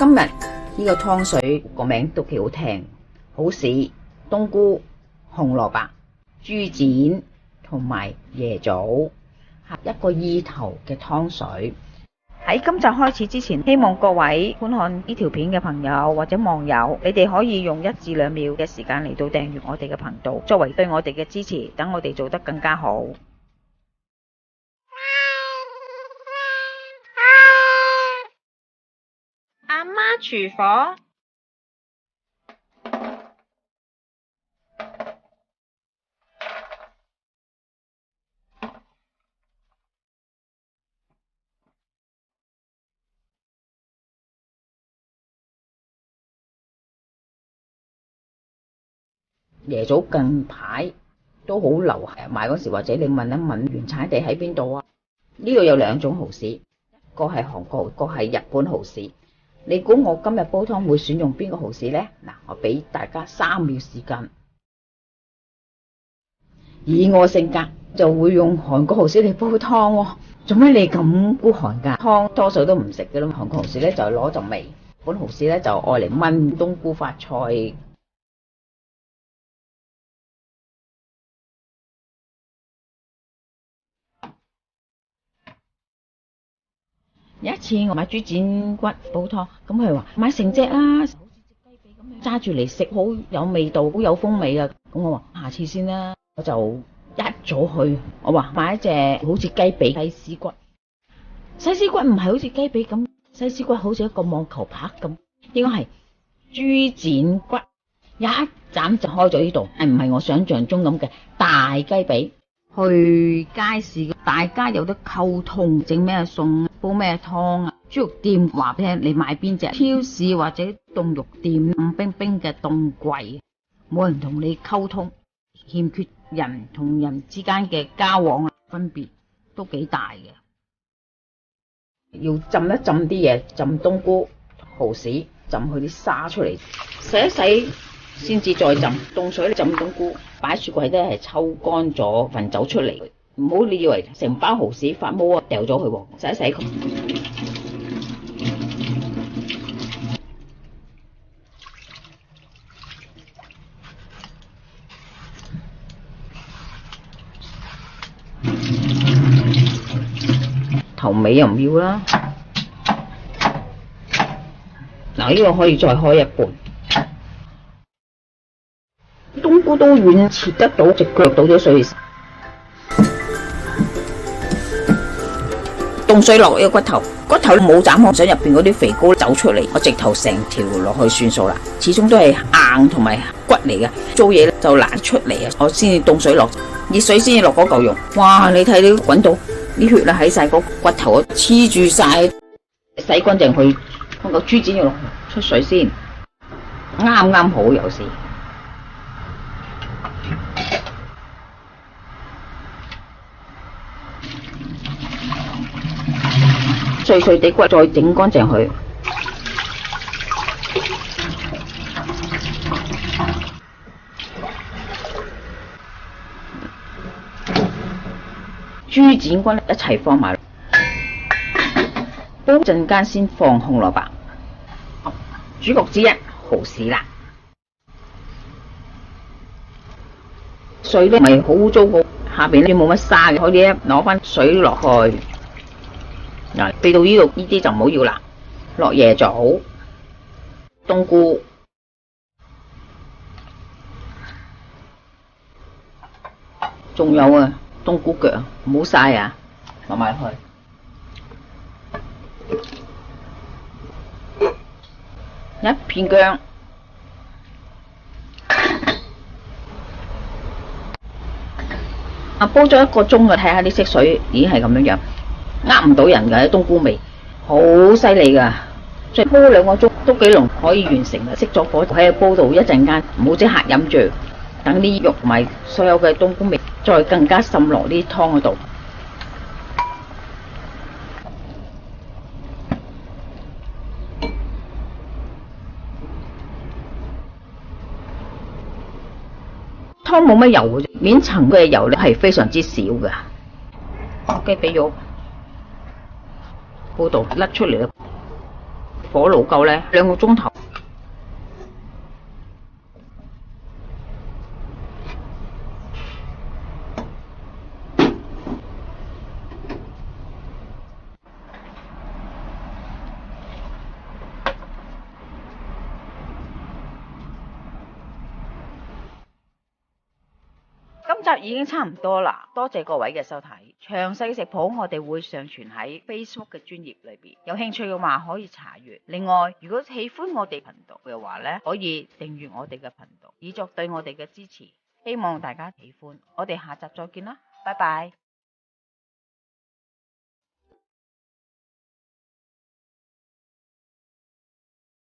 今日呢個湯水個名都幾好聽，好市、冬菇、紅蘿蔔、豬展同埋椰棗，一個意頭嘅湯水。喺今集開始之前，希望各位觀看呢條片嘅朋友或者網友，你哋可以用1至2秒嘅時間嚟到訂閱我哋嘅頻道，作為對我哋嘅支持，等我哋做得更加好。阿媽廚房。椰棗近排都好流行，買嗰時或者你問一問原產地喺邊度啊？呢度有2種蠔豉，一個係韓國，一個係日本蠔豉。你估我今日煲湯會選用邊個蠔豉呢？嗱，我俾大家3秒時間。以我性格就會用韓國蠔豉嚟煲湯喎。做咩你咁孤寒㗎？湯多數都唔食㗎啦。韓國蠔豉咧就攞陣味，日本蠔豉咧就愛嚟炆冬菇發菜。有一次我買豬展骨煲湯，咁佢話買成隻啦，好似隻雞髀咁樣揸住嚟食，好有味道，好有風味啊！咁我話下次先啦，我就一早去，我話買一隻好似雞髀西施骨，西施骨唔係好似雞髀咁，西施骨好似一個網球拍咁，應該係豬展骨，一斬就開咗呢度，唔係我想象中咁嘅大雞髀。去街市，大家有得溝通，整咩餸，煲咩湯啊？豬肉店話俾你聽，你買邊隻？超市或者凍肉店冷冰冰嘅凍櫃，冇人同你溝通，欠缺人同人之間嘅交往啊，分別都幾大嘅。要浸一浸啲嘢，浸冬菇、蠔豉，浸佢啲沙出嚟，洗一洗先至再浸。凍水浸冬菇，擺雪櫃咧係抽乾咗份酒出嚟，唔好你以為成包蠔豉發毛啊，掉咗佢喎，洗一洗佢。頭尾又唔要啦。嗱，呢個可以再開一半。冬菇都軟切得到，隻腳倒咗水，凍水落呢個骨頭冇斬開，想入邊嗰啲肥膏走出嚟，我直頭成條落去算數啦。始終都係硬同埋骨嚟嘅，做嘢咧就難出嚟啊！我先至凍水落，熱水先至落嗰嚿肉。哇！你睇你滾到啲血啊喺晒個骨頭黐住晒，洗乾淨佢，放個豬展要落出水先，啱啱好有時。碎碎地骨再整乾淨佢，豬展骨一齊放埋，煲陣間先放紅蘿蔔。主角之一蠔豉啦，水咧咪好污糟個，下邊咧冇乜沙嘅，可以攞翻水落去。嗱，俾到呢度呢啲就唔好要啦，落椰棗、冬菇，仲有啊冬菇腳，唔好嘥啊，落埋去，一片薑，煲咗1個鐘啊，睇下啲色水已經係咁樣樣。呃唔到人嘅冬菇味，好犀利噶，所以煲2個鐘都幾濃，可以完成啦。熄咗火喺煲度一陣間，唔好即刻飲住，等啲肉同埋所有嘅冬菇味再更加滲落啲湯嗰度。湯冇乜油嘅，面層嘅油咧係非常之少嘅。雞髀肉煲到甩出嚟啦，火爐夠呢2個鐘頭。今集已經差唔多啦，多謝各位嘅收睇。詳細嘅食譜我哋會上傳喺 Facebook 嘅專頁裏邊，有興趣嘅話可以查閱。另外，如果喜歡我哋頻道嘅話呢，可以訂閱我哋嘅頻道，以作對我哋嘅支持。希望大家喜歡，我哋下集再見啦，拜拜。